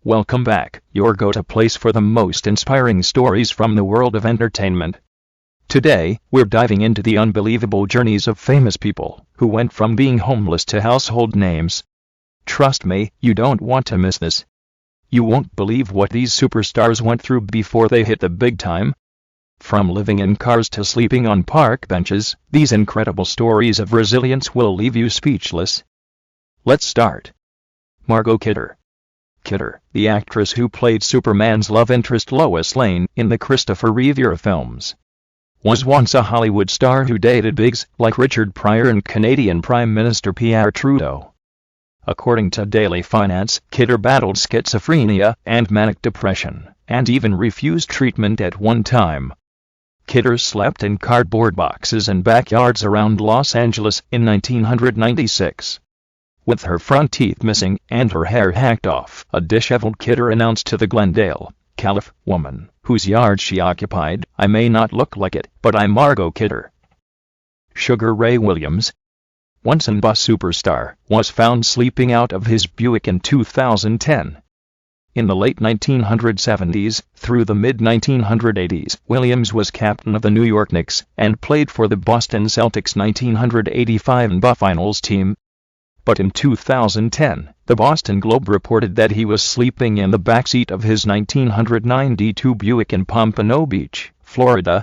Welcome back, your go-to place for the most inspiring stories from the world of entertainment. Today, we're diving into the unbelievable journeys of famous people who went from being homeless to household names. Trust me, you don't want to miss this. You won't believe what these superstars went through before they hit the big time. From living in cars to sleeping on park benches, these incredible stories of resilience will leave you speechless. Let's start. Margot Kidder. Kidder, the actress who played Superman's love interest Lois Lane in the Christopher Reeve-era films, was once a Hollywood star who dated bigs like Richard Pryor and Canadian Prime Minister Pierre Trudeau. According to Daily Finance, Kidder battled schizophrenia and manic depression, and even refused treatment at one time. Kidder slept in cardboard boxes in backyards around Los Angeles in 1996. With her front teeth missing and her hair hacked off, a disheveled Kidder announced to the Glendale, Calif. Woman, whose yard she occupied, "I may not look like it, but I'm Margot Kidder." Sugar Ray Williams, once a bus superstar, was found sleeping out of his Buick in 2010. In the late 1970s through the mid-1980s, Williams was captain of the New York Knicks and played for the Boston Celtics' 1985 NBA Finals team. But in 2010, the Boston Globe reported that he was sleeping in the backseat of his 1992 Buick in Pompano Beach, Florida.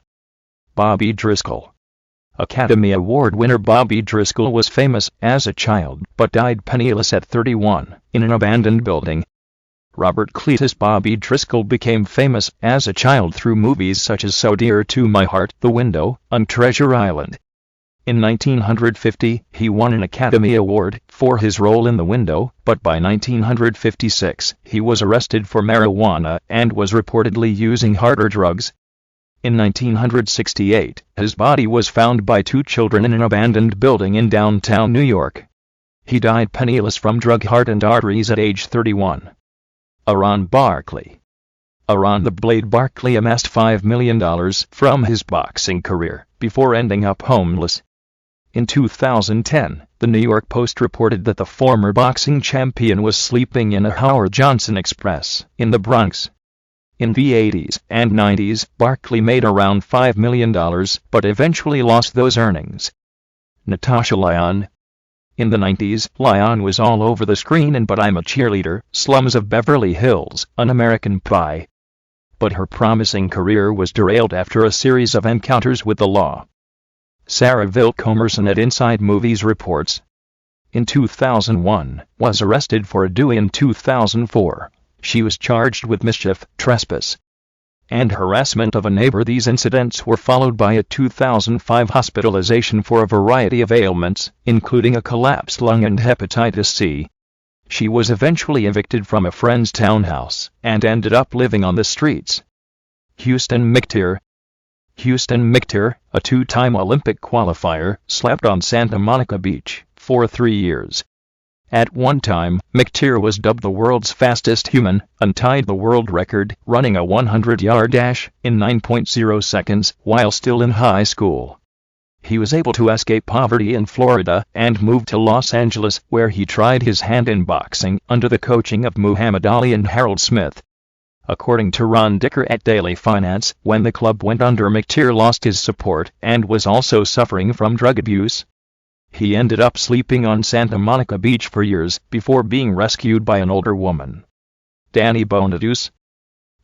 Bobby Driscoll. Academy Award winner Bobby Driscoll was famous as a child but died penniless at 31 in an abandoned building. Robert Cletus. Bobby Driscoll became famous as a child through movies such as So Dear to My Heart, The Window, and Treasure Island. In 1950, he won an Academy Award for his role in The Window, but by 1956, he was arrested for marijuana and was reportedly using harder drugs. In 1968, his body was found by two children in an abandoned building in downtown New York. He died penniless from drug-hardened arteries at age 31. Aaron Barkley. Aaron the Blade Barkley amassed $5 million from his boxing career before ending up homeless. In 2010, the New York Post reported that the former boxing champion was sleeping in a Howard Johnson Express in the Bronx. In the 80s and 90s, Barkley made around $5 million, but eventually lost those earnings. Natasha Lyonne. In the 90s, Lyonne was all over the screen in But I'm a Cheerleader, Slums of Beverly Hills, An American Pie. But her promising career was derailed after a series of encounters with the law. Sarah Vilkomerson at Inside Movies reports. In 2001, was arrested for a DUI in 2004. She was charged with mischief, trespass, and harassment of a neighbor. These incidents were followed by a 2005 hospitalization for a variety of ailments, including a collapsed lung and hepatitis C. She was eventually evicted from a friend's townhouse and ended up living on the streets. Houston McTeer. Houston McTeer, a two-time Olympic qualifier, slept on Santa Monica Beach for 3 years. At one time, McTeer was dubbed the world's fastest human and tied the world record, running a 100-yard dash in 9.0 seconds while still in high school. He was able to escape poverty in Florida and moved to Los Angeles, where he tried his hand in boxing under the coaching of Muhammad Ali and Harold Smith. According to Ron Dicker at Daily Finance, when the club went under, McTeer lost his support and was also suffering from drug abuse. He ended up sleeping on Santa Monica Beach for years before being rescued by an older woman. Danny Bonaduce.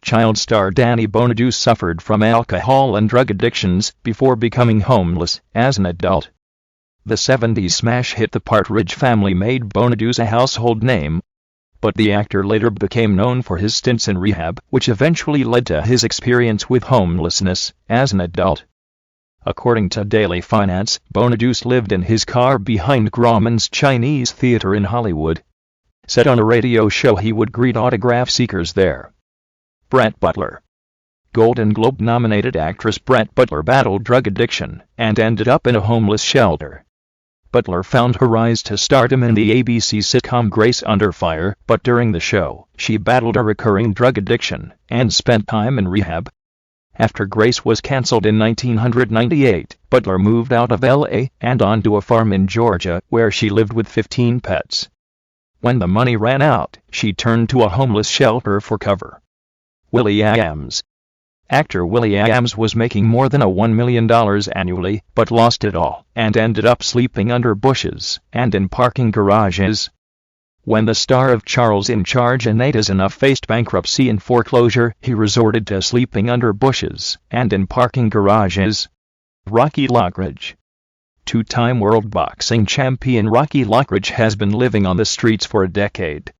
Child star Danny Bonaduce suffered from alcohol and drug addictions before becoming homeless as an adult. The 70s smash hit The Partridge Family made Bonaduce a household name, but the actor later became known for his stints in rehab, which eventually led to his experience with homelessness as an adult. According to Daily Finance, Bonaduce lived in his car behind Grauman's Chinese Theater in Hollywood. Said on a radio show he would greet autograph seekers there. Brett Butler. Golden Globe-nominated actress Brett Butler battled drug addiction and ended up in a homeless shelter. Butler found her rise to stardom in the ABC sitcom Grace Under Fire, but during the show, she battled a recurring drug addiction and spent time in rehab. After Grace was canceled in 1998, Butler moved out of L.A. and onto a farm in Georgia, where she lived with 15 pets. When the money ran out, she turned to a homeless shelter for cover. Williams. Actor Williams was making more than $1 million annually, but lost it all, and ended up sleeping under bushes and in parking garages. When the star of Charles in Charge and 8 is Enough faced bankruptcy and foreclosure, he resorted to sleeping under bushes and in parking garages. Rocky Lockridge. Two-time world boxing champion Rocky Lockridge has been living on the streets for a decade.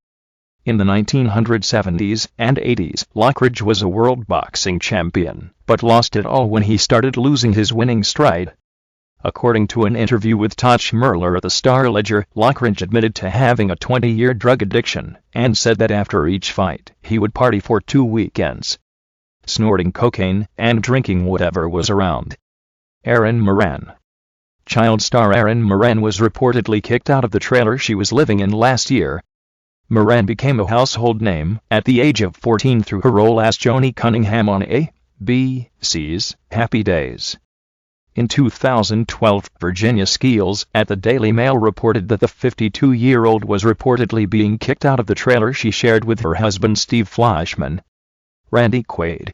In the 1970s and 80s, Lockridge was a world boxing champion, but lost it all when he started losing his winning stride. According to an interview with Todd Schmerler at the Star-Ledger, Lockridge admitted to having a 20-year drug addiction, and said that after each fight, he would party for 2 weekends, snorting cocaine and drinking whatever was around. Erin Moran. Child star Erin Moran was reportedly kicked out of the trailer she was living in last year. Moran became a household name at the age of 14 through her role as Joni Cunningham on ABC's Happy Days. In 2012, Virginia Skeels at the Daily Mail reported that the 52-year-old was reportedly being kicked out of the trailer she shared with her husband Steve Fleischman. Randy Quaid.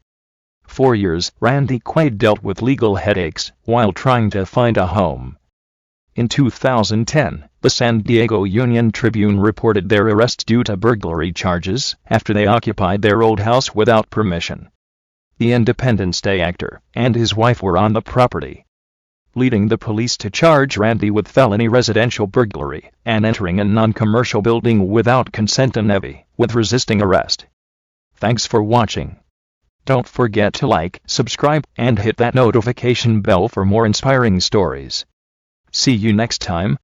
4 years, Randy Quaid dealt with legal headaches while trying to find a home. In 2010, the San Diego Union-Tribune reported their arrest due to burglary charges after they occupied their old house without permission. The Independence Day actor and his wife were on the property, leading the police to charge Randy with felony residential burglary and entering a non-commercial building without consent and with resisting arrest. Thanks for watching. Don't forget to like, subscribe, and hit that notification bell for more inspiring stories. See you next time.